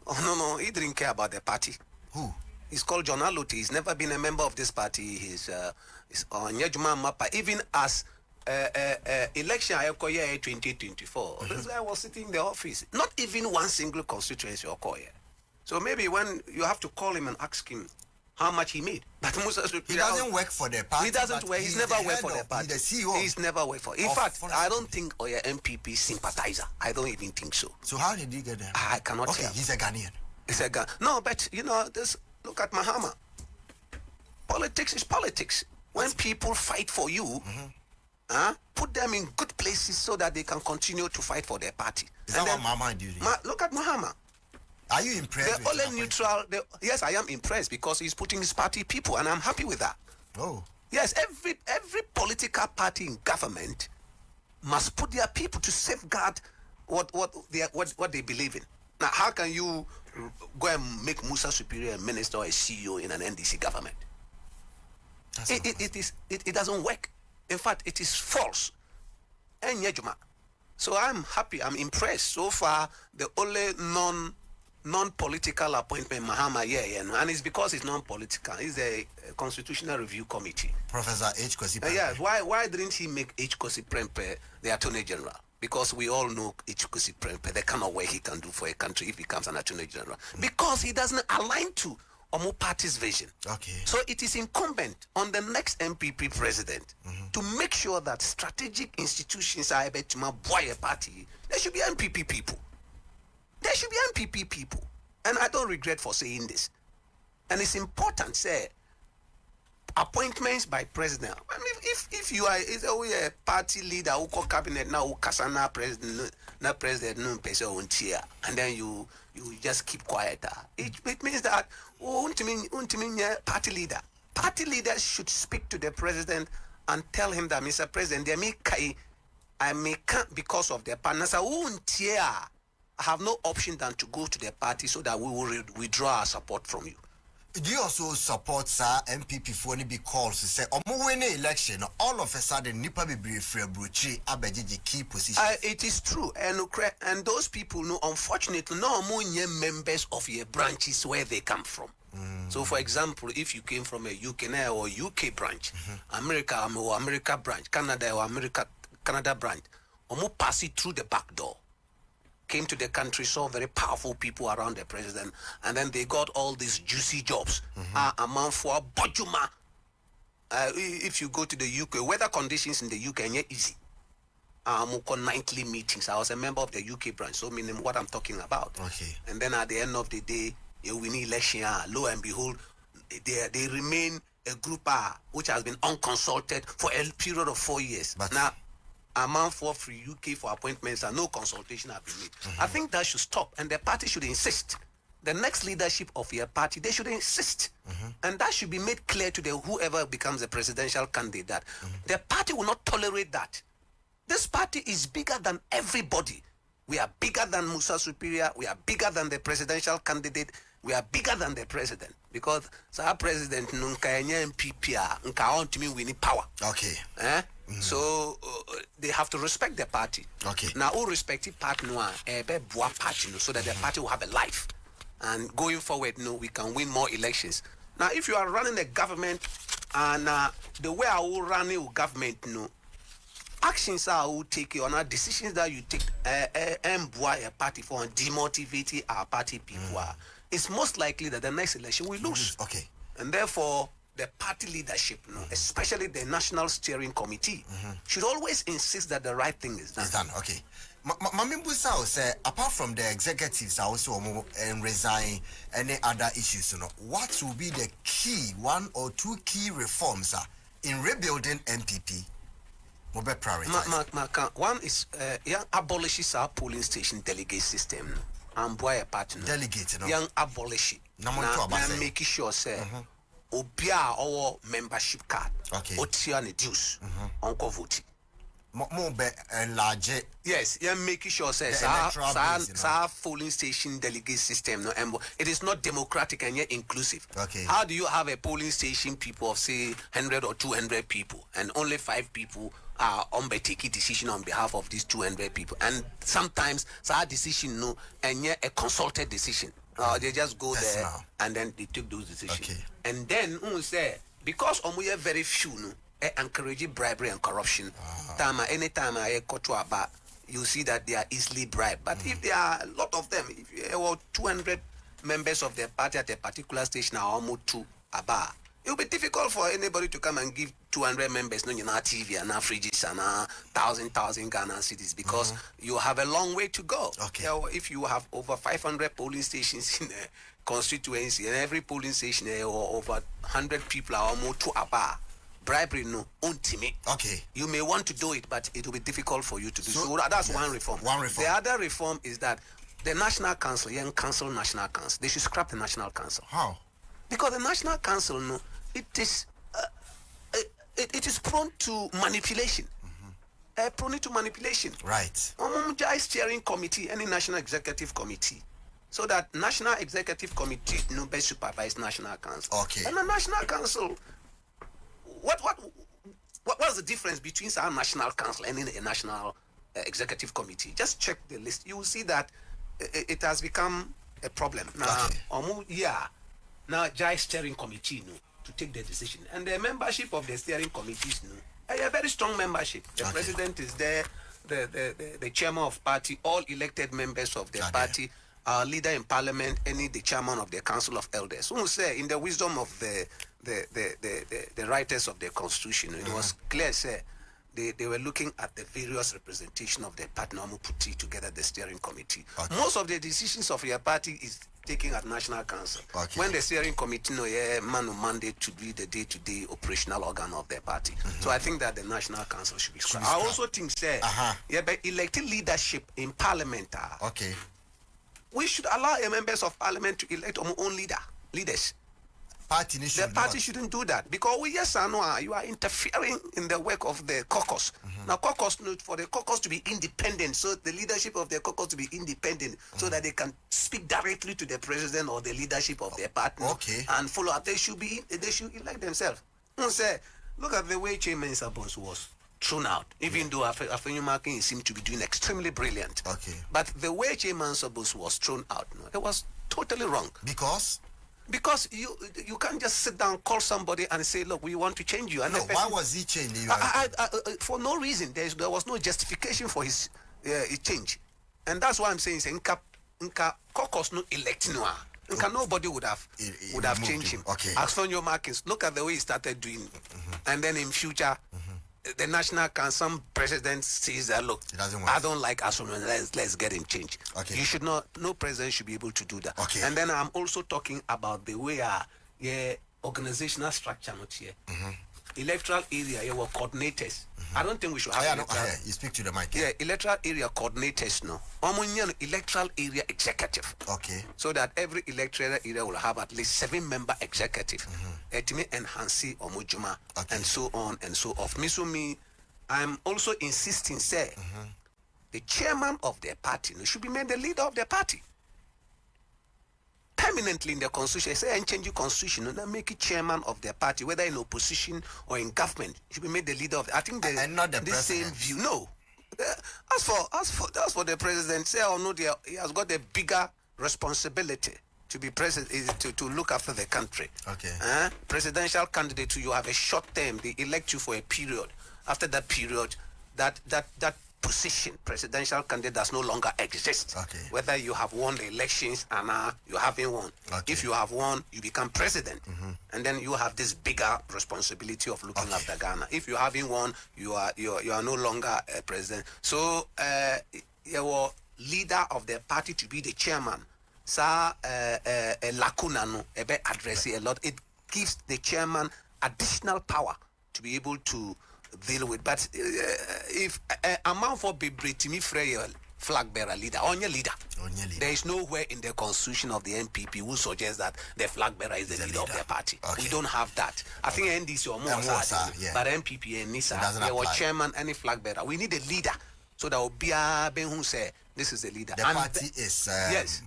he didn't care about the party. Who? He's called John Aluti. He's never been a member of this party. He's on Nyajuma Mapa. Even as election year 2024, this guy was sitting in the office. Not even one single constituency Okoye. So maybe when you have to call him and ask him how much he made. But he doesn't work for the party. He doesn't work. He's never worked for the party. He's the CEO. He's never worked for. In fact, I don't think Oya MPP sympathizer. I don't even think so. So how did he get there? I cannot tell. He's a Ghanaian. He's a Ghanaian. No, but this. Look at Mahama. Politics is politics. When people fight for you, put them in good places so that they can continue to fight for their party. Is that what Mahama did? Look at Mahama. Are you impressed? The only neutral. Yes, I am impressed because he's putting his party people, and I'm happy with that. Oh. Yes, every political party in government must put their people to safeguard what they believe in. Now, how can you go and make Musah Superior a minister or a CEO in an NDC government? It doesn't work. In fact, it is false. So I'm happy. I'm impressed. So far, the only non-political appointment Mahama and it's because it's non-political. It's a Constitutional Review Committee. Professor H. Kosi Prempeh. Yes. Why didn't he make H. Kosi Prempeh the Attorney General? Because we all know H. Kosi Prempeh, the kind of work he can do for a country if he becomes an Attorney General. Because he doesn't align to Omo Party's vision. Okay. So it is incumbent on the next MPP president to make sure that strategic institutions are able to buy a party. There should be MPP people. There should be MPP people. And I don't regret for saying this. And it's important, say, appointments by president. I mean, if you are a party leader who call cabinet now, who kasana president, not president, no person on chair, and then you just keep quiet. It means that party leader. Party leaders should speak to the president and tell him that, Mr. President, I may can't because of their partners. I have no option than to go to the party so that we will withdraw our support from you. Do you also support MPP for any big calls to say, win the election, all of a sudden, Nipa be free bruchi abeji key position? It is true, and those people, unfortunately, no more members of your branches where they come from. So, for example, if you came from a UK or UK branch, America or America branch, Canada or Canada branch, pass it through the back door. Came to the country, saw very powerful people around the president, and then they got all these juicy jobs. Amount for Bojuma. If you go to the UK, weather conditions in the UK are easy. Nightly meetings. I was a member of the UK branch, so meaning what I'm talking about. Okay. And then at the end of the day, you win election. Lo and behold, they remain a group which has been unconsulted for a period of 4 years. But now, amount for free UK for appointments and no consultation have been made. I think that should stop, and the party should insist. The next leadership of your party, they should insist, and that should be made clear to whoever becomes a presidential candidate that the party will not tolerate that. This party is bigger than everybody. We are bigger than Musah Superior. We are bigger than the presidential candidate. We are bigger than the president, because our president MPP want to me we need power. Okay. So they have to respect the party. Okay. Now, all respective party party so that the party will have a life. And going forward, we can win more elections. Now, if you are running a government and the way I will run a government, actions are you take or not decisions that you take a party for and demotivate our party people, it's most likely that the next election we lose. Okay. And therefore, the party leadership, especially the National Steering Committee, should always insist that the right thing is done. It's done. Okay. Mami Musah say, apart from the executives also resign any other issues, what will be the key, one or two key reforms in rebuilding NPP? One is young abolishes our polling station delegate system and boy a partner. Delegate, young abolish it. Now making sure say obia our membership card. Okay. Otia and dues uncle vote. More enlarge it. Yes, you're making sure says our polling station delegate system it is not democratic and yet inclusive. Okay. How do you have a polling station people of say 100 or 200 people and only 5 people are taking decision on behalf of these 200 people, and sometimes our decision and yet a consulted decision. They just go there and then they take those decisions. Okay. And then say because we have very few encouraging bribery and corruption. Anytime I go to a bar, you see that they are easily bribed. But if there are a lot of them, if you have 200 members of the party at a particular station are almost to a bar, it will be difficult for anybody to come and give 200 members no TV and fridges and 1,000 Ghana cities because you have a long way to go. Okay. If you have over 500 polling stations in a constituency and every polling station or over 100 people are almost to a bar, bribery ultimate. Okay. You may want to do it, but it will be difficult for you to do. So that's one reform. One reform. The other reform is that the National Council, Young Council, National Council, they should scrap the National Council. How? Because the National Council, it is prone to manipulation. Prone to manipulation. Right. Steering Committee, any National Executive Committee. So that National Executive Committee best supervise National Council. Okay. And the National Council, what's the difference between our National Council and a National Executive Committee? Just check the list. You will see that it has become a problem. Now, now Jai Steering Committee to take the decision. And the membership of the steering committees a very strong membership. The president is there, the chairman of party, all elected members of the party, our leader in parliament, the chairman of the council of elders. Who say in the wisdom of the writers of the constitution, it was clear say they were looking at the various representation of the party put together the steering committee. Most of the decisions of your party is taken at National Council. When the steering committee mandate to be the day-to-day operational organ of their party. So I think that the National Council should be scrapped. I also think say but elected leadership in parliament. We should allow members of parliament to elect our own leaders. The party shouldn't do that because you are interfering in the work of the caucus. Now, caucus for the caucus to be independent, so the leadership of the caucus to be independent, so that they can speak directly to the president or the leadership of their party and follow up. They should elect themselves. Look at the way Chairman Sabos was thrown out, even though Afenyumakin seemed to be doing extremely brilliant. But the way Chairman Sabos was thrown out, it was totally wrong. Because you can't just sit down, call somebody and say, look, we want to change you. And why was he changing? For no reason. There was no justification for his change. And that's why I'm saying, caucus no elect no. Nobody would have changed him. As for your markings, look at the way he started doing. And then in future, the National Council president says that, look, I don't like Asomon, let's get him changed. You should not, no president should be able to do that. And then I'm also talking about the way organizational structure not here. Electoral area, were coordinators. I don't think we should have you speak to the mic. Electoral area coordinators electoral area executive. So that every electoral area will have at least 7-member executive. Enhance Omujuma and so on and so off. I'm also insisting, the chairman of their party should be made the leader of the party. Permanently in the constitution, say and change the constitution and make it chairman of their party, whether in opposition or in government, should be made the leader of. I think and not the same view. No, as for the president, say or no, he has got a bigger responsibility to be president, to look after the country. Presidential candidate, you have a short term. They elect you for a period. After that period, that position, presidential candidate, does no longer exist. Okay. Whether you have won the elections and you haven't won. Okay. If you have won, you become president. And then you have this bigger responsibility of looking after Ghana. If you haven't won, you are no longer a president. So your leader of the party to be the chairman, a lacuna no, address a lot. It gives the chairman additional power to be able to deal with. But if amount for Britimi Frey flag bearer leader, only leader. There is nowhere in the constitution of the NPP who suggests that the flag bearer is the leader of their party. We don't have that. I think NDC or Musah, but NPP and NISA, they were chairman, any flag bearer. We need a leader so that will be a Ben who say this is the leader. The party is yes.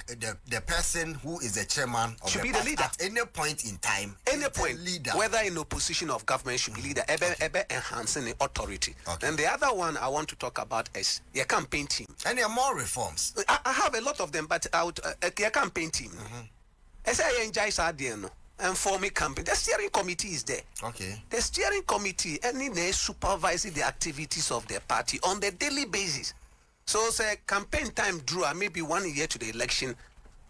The person who is the chairman of should the be party the leader at any point in time. Any point, leader, whether in opposition of government, should be leader. Enhancing the authority. And the other one I want to talk about is your campaign team. And there are more reforms. I have a lot of them, but I would your campaign team. As I enjoy Saddick and forming campaign, the steering committee is there. Okay. The steering committee they supervising the activities of the party on the daily basis. So say campaign time drew maybe 1 year to the election.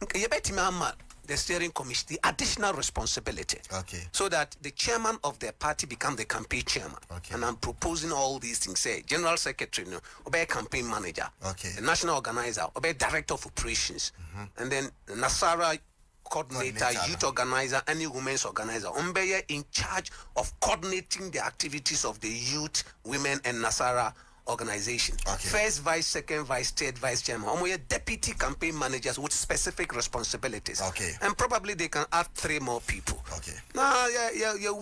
The steering committee additional responsibility. Okay. So that the chairman of the party become the campaign chairman. Okay. And I'm proposing all these things. Say general secretary, obey campaign manager. Okay. The national organizer, obey director of operations, and then the Nasara coordinator, youth organizer, any women's organizer. Umbeye in charge of coordinating the activities of the youth, women, and Nasara organization. Okay. First vice, second vice, third vice chairman. We are deputy campaign managers with specific responsibilities. Okay. And probably they can add 3 more people. Okay. Now,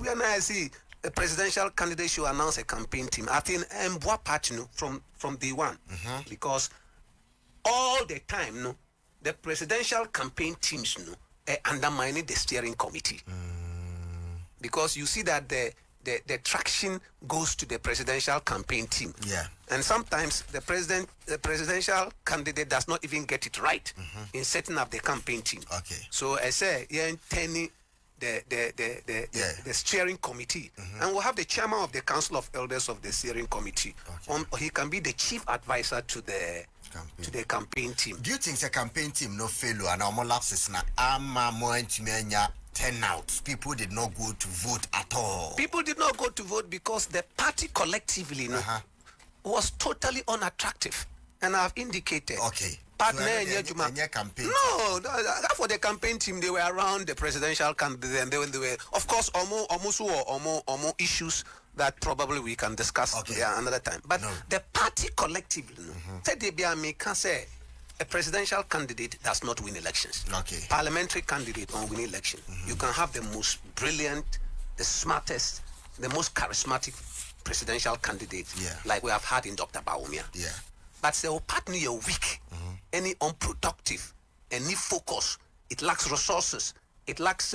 we are now see the presidential candidate should announce a campaign team. I think what part from day one, because all the time the presidential campaign teams undermining the steering committee, because you see that the traction goes to the presidential campaign team. Yeah. And sometimes the presidential candidate does not even get it right in setting up the campaign team. Okay. So I say, the steering committee, and we'll have the chairman of the council of elders of the steering committee. Okay. He can be the chief advisor to the campaign team. Do you think the campaign team no failure and our lapses na ama mo entumenya turnout? People did not go to vote at all. People did not go to vote because the party collectively was totally unattractive, and I've indicated. Okay. Partner campaign. No, for the campaign team, they were around the presidential candidate, and they were, of course, almost issues that probably we can discuss another time. But the party collectively said they can say a presidential candidate does not win elections. Okay. Parliamentary candidate don't win election. You can have the most brilliant, the smartest, the most charismatic presidential candidate, like we have had in Dr. Bawumia. Yeah. But the partner you're weak, any unproductive, any focus, it lacks resources, it lacks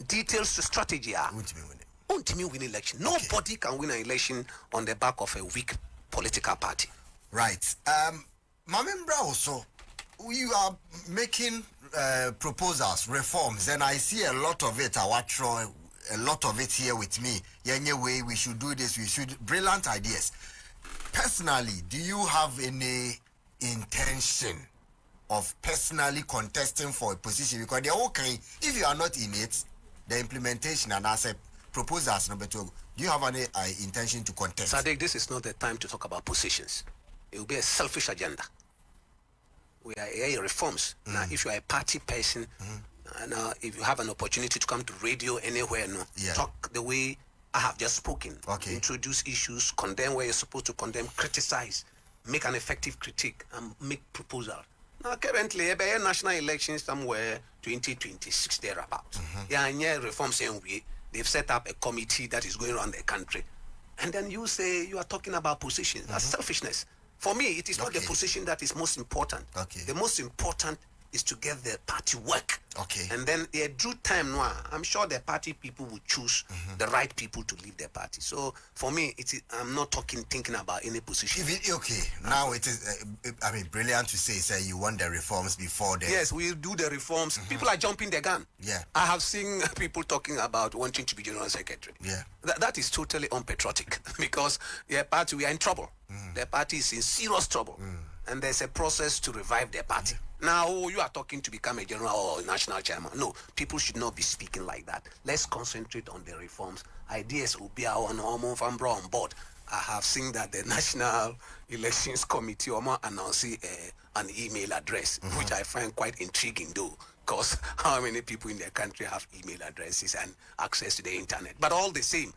details to strategy. Won't win election. Nobody can win an election on the back of a weak political party. Right. Mamembra also, you are making proposals, reforms, and I see a lot of it. I watch a lot of it here with me. Anyway, we should do this. We should brilliant ideas. Personally, do you have any intention of personally contesting for a position? Because they're okay if you are not in it, the implementation and as a proposals number 2. Do you have any intention to contest? Saddick, this is not the time to talk about positions. It will be a selfish agenda. We are here reforms. Now, if you are a party person, now if you have an opportunity to come to radio anywhere, talk the way I have just spoken. Okay. Introduce issues, condemn where you're supposed to condemn, criticize, make an effective critique, and make proposal. Now, currently, a national election somewhere 2026 thereabout. Reforms and they've set up a committee that is going around the country, and then you say you are talking about positions. That's selfishness. For me, it is not the position that is most important. Okay. The most important is to get the party work. Okay. And then due time now, I'm sure the party people will choose the right people to lead the party. So for me, I'm not thinking about any position. Okay, now it is, brilliant to say you want the reforms before the... Yes, we'll do the reforms. People are jumping the gun. Yeah. I have seen people talking about wanting to be general secretary. Yeah. That is totally unpatriotic because the party, we are in trouble. The party is in serious trouble. And there's a process to revive the party. Now, you are talking to become a general or national chairman. No, people should not be speaking like that. Let's concentrate on the reforms. Ideas will be on board. I have seen that the National Elections Committee announced an email address, which I find quite intriguing though, because how many people in the country have email addresses and access to the internet? But all the same,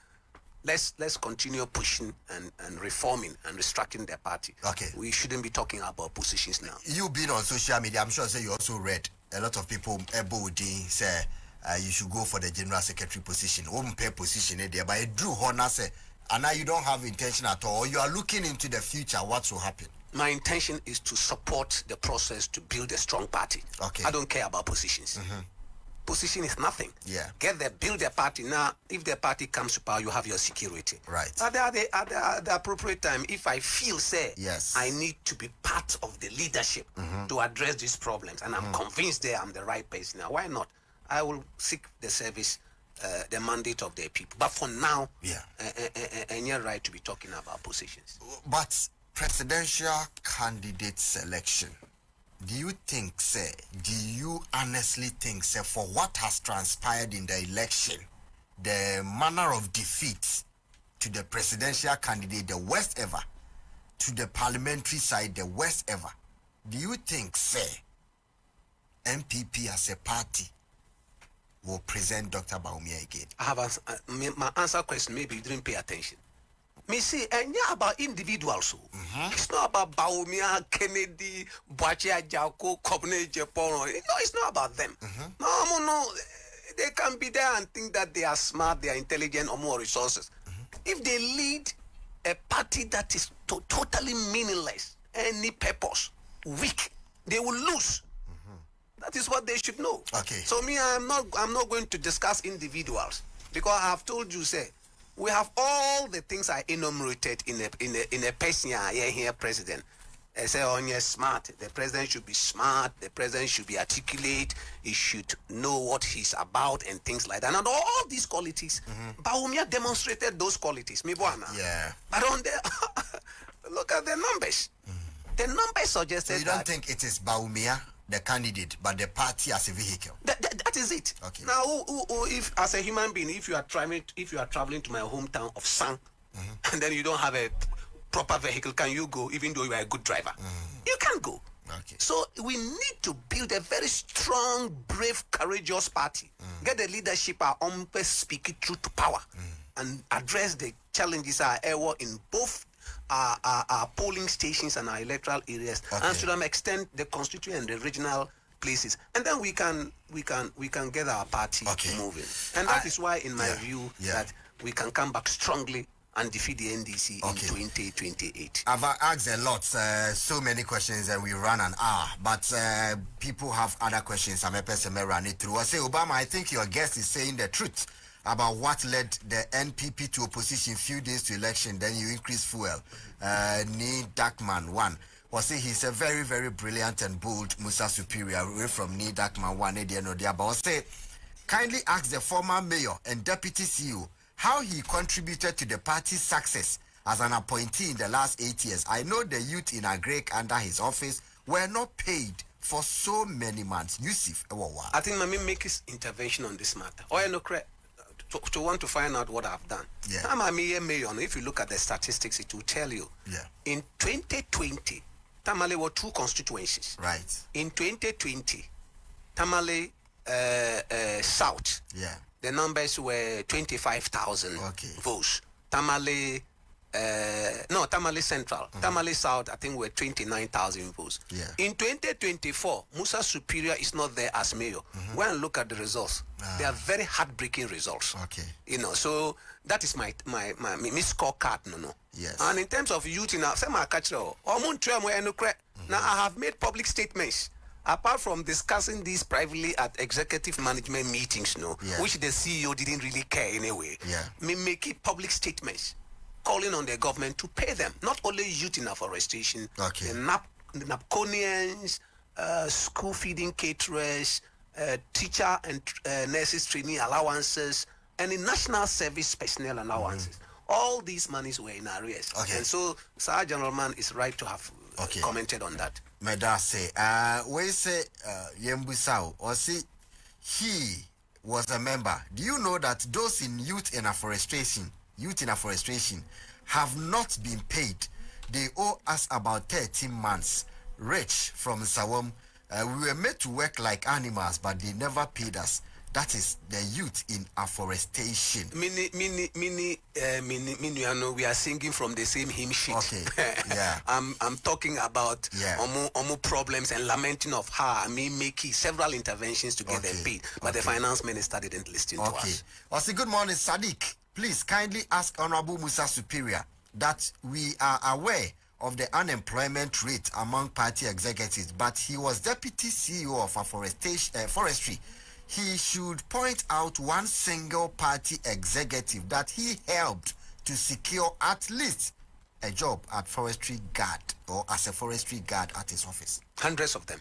let's continue pushing and reforming and restructuring the party. Okay. We shouldn't be talking about positions now. You being on social media, I'm sure you also read a lot of people say you should go for the general secretary position. Open pay position there, but it drew Hona say, and now you don't have intention at all. You are looking into the future. What will happen? My intention is to support the process to build a strong party. Okay. I don't care about positions. Position is nothing. Yeah. Build a party. Now, if the party comes to power, you have your security. Right. At the appropriate time, if I feel, yes, I need to be part of the leadership to address these problems, and I'm convinced I'm the right person, now why not? I will seek the service, the mandate of the people. But for now, and you're right to be talking about positions. But presidential candidate selection, do you honestly think, for what has transpired in the election, the manner of defeat to the presidential candidate, the worst ever, to the parliamentary side, the worst ever, do you think, NPP as a party will present Dr. Bawumia again? I have my answer question, maybe you didn't pay attention. Me see, and yeah, about individuals. It's not about Bawumia, Kennedy, Boachia, Jako, Kobne, Japan. No, it's not about them. No. They can be there and think that they are smart, they are intelligent, or more resources. If they lead a party that is totally meaningless, any purpose, weak, they will lose. That is what they should know. Okay. So me, I'm not going to discuss individuals because I have told you, we have all the things I enumerated in a person here, president. I say, you're smart. The president should be smart. The president should be articulate. He should know what he's about and things like that. And all these qualities, Bawumia demonstrated those qualities. Yeah. But on the look at the numbers. The numbers suggested. So you don't think it is Bawumia, the candidate, but the party as a vehicle? That is it. Okay. Now, if as a human being, if you are traveling to my hometown of Sang, and then you don't have a proper vehicle, can you go? Even though you are a good driver, you can't go. Okay. So we need to build a very strong, brave, courageous party. Get the leadership speak it truth to power, and address the challenges in both our polling stations and our electoral areas, and to some extent the constituent and the regional places, and then we can get our party moving. And that is why, in my view, that we can come back strongly and defeat the NDC in 2028. I've asked a lot, so many questions, and we run an hour. But people have other questions. I'm a person may run it through. I say, Obama, I think your guest is saying the truth about what led the NPP to opposition few days to election. Then you increase fuel. Need Darkman 1. Was say he's a very, very brilliant and bold Musah superior away from Need Darkman 1. But say, kindly ask the former mayor and deputy CEO how he contributed to the party's success as an appointee in the last 8 years. I know the youth in Agrek under his office were not paid for so many months. Yusuf, I think Mami make his intervention on this matter. To want to find out what I've done. If you look at the statistics, it will tell you. In 2020, Tamale were 2 constituencies. Right. In 2020, Tamale South. The numbers were 25,000 votes. Tamale Central. Tamale South, I think, were 29,000 votes. In 2024, Musah Superior is not there as mayor. Go and look at the results. They are very heartbreaking results. So that is my scorecard. Yes. And in terms of youth, now I have made public statements apart from discussing these privately at executive management meetings, which the CEO didn't really care anyway, me make public statements calling on the government to pay them, not only youth in afforestation, the NAPCONians, school feeding caterers, teacher and nurses training allowances, and the national service personnel allowances. All these monies were in arrears. And so, Sir Gentleman is right to have commented on that. Medase, we say Yembusau, or see, he was a member. Do you know that those in youth in afforestation have not been paid? They owe us about 13 months. Rich from Sawam, we were made to work like animals, but they never paid us. That is the youth in afforestation. We are singing from the same hymn sheet. Yeah. I'm talking about omu problems and lamenting of how making several interventions to get them paid, but the finance minister didn't listen to us. Also, good morning, Saddick. Please kindly ask Honorable Musah Superior that we are aware of the unemployment rate among party executives, but he was deputy CEO of forestry. He should point out one single party executive that he helped to secure at least a job at forestry guard or as a forestry guard at his office. Hundreds of them.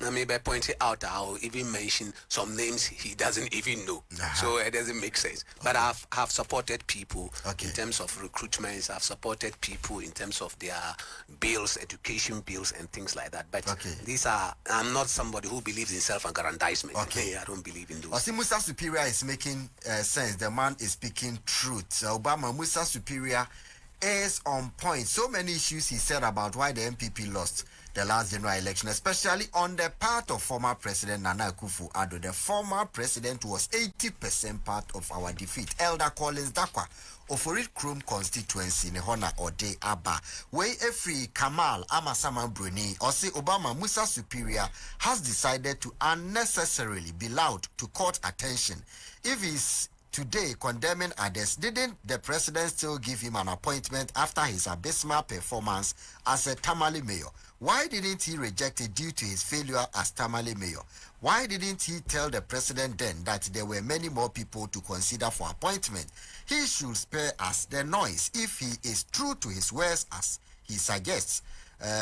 I mean, by pointing out, I'll even mention some names he doesn't even know. So it doesn't make sense. But I've supported people in terms of recruitments. I've supported people in terms of their bills, education bills, and things like that. But these are, I'm not somebody who believes in self-aggrandizement. I don't believe in those. I see Musah Superior is making sense. The man is speaking truth. Obama Musah Superior is on point. So many issues he said about why the NPP lost the last general election, especially on the part of former President Nana Akufo-Addo. The former president was 80% part of our defeat. Elder Collins Dakwa, Oforit Krum constituency, Nehona Ode Abba, Way Efri Kamal Amasama Bruni, or say Obama Musah Superior has decided to unnecessarily be loud to court attention. If he's today condemning others, didn't the president still give him an appointment after his abysmal performance as a Tamale mayor? Why didn't he reject it due to his failure as Tamale mayor? Why didn't he tell the president then that there were many more people to consider for appointment? He should spare us the noise. If he is true to his words as he suggests,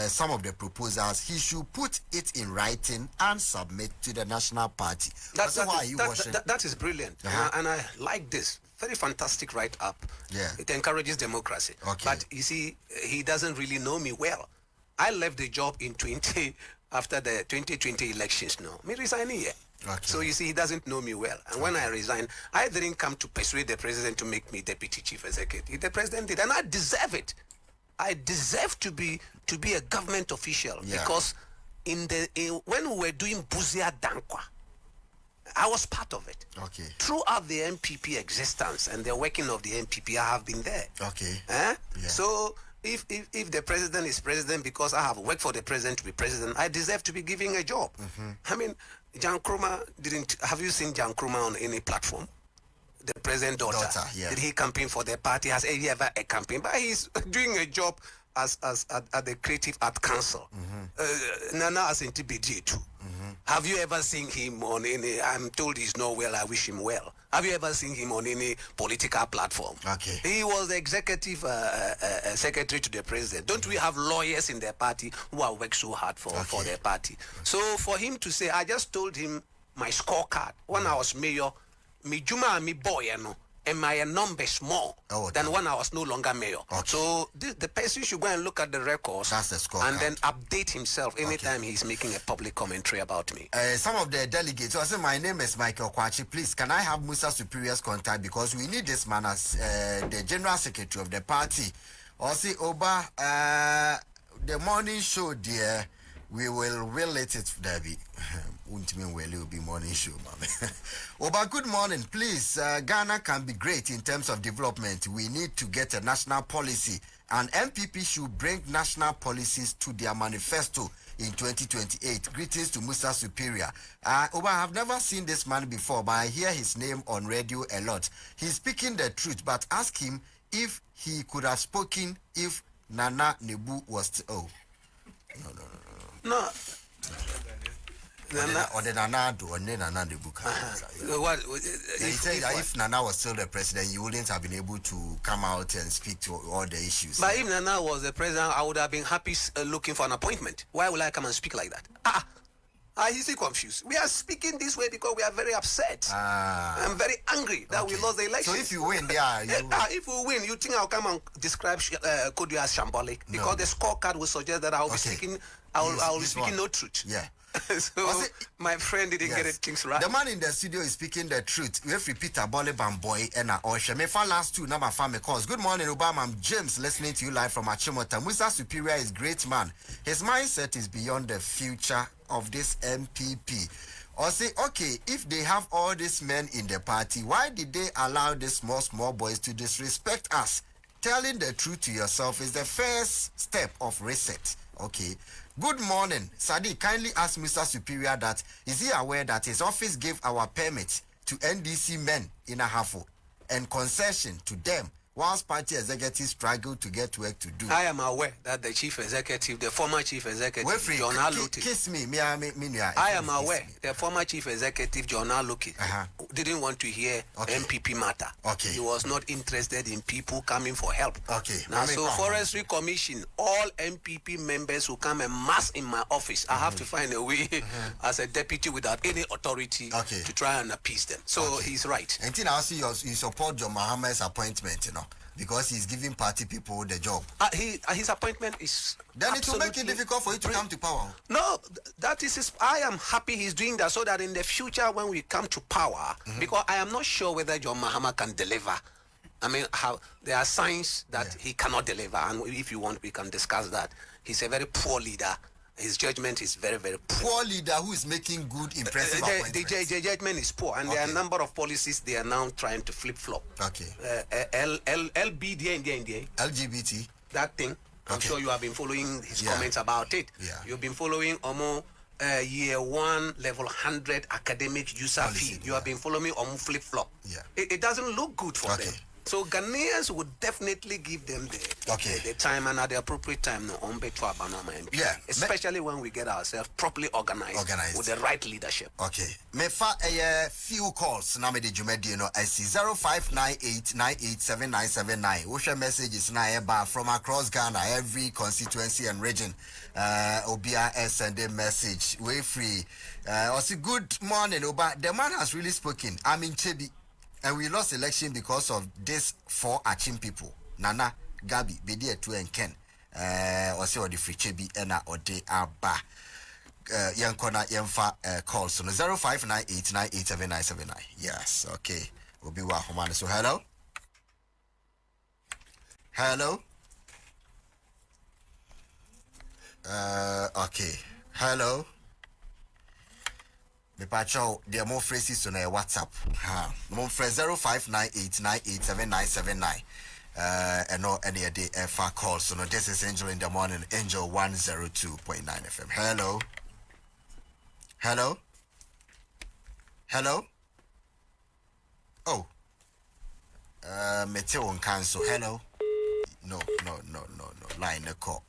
some of the proposals, he should put it in writing and submit to the National Party. That is brilliant. And I like this. Very fantastic write-up. It encourages democracy. But you see, he doesn't really know me well. I left the job in after the 2020 elections now. Me resigning here. So you see, he doesn't know me well. And when I resigned, I didn't come to persuade the president to make me deputy chief executive. The president did, and I deserve it. I deserve to be a government official because when we were doing Buzia Dankwa, I was part of it. Throughout the NPP existence and the working of the NPP, I have been there. So if the president is president because I have worked for the president to be president, I deserve to be given a job. I mean, Jan Kroma didn't. Have you seen Jan Kroma on any platform? The president's daughter. Did he campaign for the party? Has he ever a campaign? But he's doing a job at the Creative Art Council. Nana as in TBG too. Have you ever seen him on any? I'm told he's not well. I wish him well. Have you ever seen him on any political platform? He was the executive secretary to the president. Don't we have lawyers in the party who have worked so hard for their party? So for him to say, I just told him my scorecard when I was mayor. Me juma mi boy, and my numbers more than when I was no longer mayor. So the person should go and look at the records. That's the score and then update himself anytime he's making a public commentary about me. Some of the delegates, so I say, my name is Michael Kwachi. Please, can I have Musah Superior's contact because we need this man as the general secretary of the party. Or say, Oba, the morning show, dear, we will relate it, Debbie. Will be morning show, ma'am. Oba, good morning. Please, Ghana can be great in terms of development. We need to get a national policy, and NPP should bring national policies to their manifesto in 2028. Greetings to Musah Superior. Oba, I have never seen this man before, but I hear his name on radio a lot. He's speaking the truth, but ask him if he could have spoken if Nana Nebu was... No. Or the Nana do, or Nana de Buka. What He said if Nana was still the president, you wouldn't have been able to come out and speak to all the issues. But if Nana was the president, I would have been happy looking for an appointment. Why would I come and speak like that? He's still confused. We are speaking this way because we are very upset. I'm very angry that we lost the election. So if you win, if we win, you think I'll come and describe Kodu as shambolic? Because the scorecard will suggest that I'll be speaking. I'll be speaking no truth. Yeah. So my friend didn't get it things right. The man in the studio is speaking the truth. We have Peter Bolibam boy and Osha. Me for last two number family calls. Good morning, Obama. I'm James listening to you live from Achimota. Musah Superior is great man. His mindset is beyond the future of this NPP. Or say, okay, if they have all these men in the party, why did they allow these small boys to disrespect us? Telling the truth to yourself is the first step of reset. Okay. Good morning. Saddick, kindly ask Mr. Superior that is he aware that his office gave our permit to NDC men in Ahafo and concession to them whilst party executives struggle to get work to do. I am aware that the chief executive, the former chief executive, John Aluki. Kiss me. I am aware the former chief executive, John Aluki, didn't want to hear NPP matter. Okay. He was not interested in people coming for help. Okay. Now, so Forestry Commission, all NPP members who come and mass in my office, I have to find a way as a deputy without any authority to try and appease them. So he's right. And then I see you support John Mahama's appointment, you know, because he's giving party people the job. His appointment is. Then it will make it difficult for you to come to power. No, that is his. I am happy he's doing that so that in the future when we come to power, because I am not sure whether John Mahama can deliver. I mean, how there are signs that he cannot deliver, and if you want, we can discuss that. He's a very poor leader. His judgment is very, very poor. Poor leader who is making good, impressive appointments. The judgment is poor, and there are a number of policies they are now trying to flip-flop. Okay. LGBT. That thing. I'm sure you have been following his comments about it. Yeah. You've been following year 1, level 100 academic user fee. You have been following flip-flop. Yeah. It doesn't look good for them. So Ghanaians would definitely give them the time and at the appropriate time especially when we get ourselves properly organized with the right leadership. Okay. Me fa a few calls na me de jumedi no I see 0598987979. Which messages na eba from across Ghana, every constituency and region. Obia send a message. We free. Also good morning, Oba. The man has really spoken. I'm in Chebi. And we lost election because of these 4 Achim people. Nana, Gabi, Bedi Etu and Ken. Also the free Chebi Ena or de Abba. Yankona Yemfa calls on 0598987979. Yes, okay. Obi wa Homane. So hello? Hello? Okay. Hello? Me pacho there more phrases on WhatsApp. More phrase 0598987979. And no any day FR calls. So no, this is Angel in the morning, Angel 102.9 FM. Hello. Hello. Hello. Oh. Meteo on cancel. Hello. No. Line the call.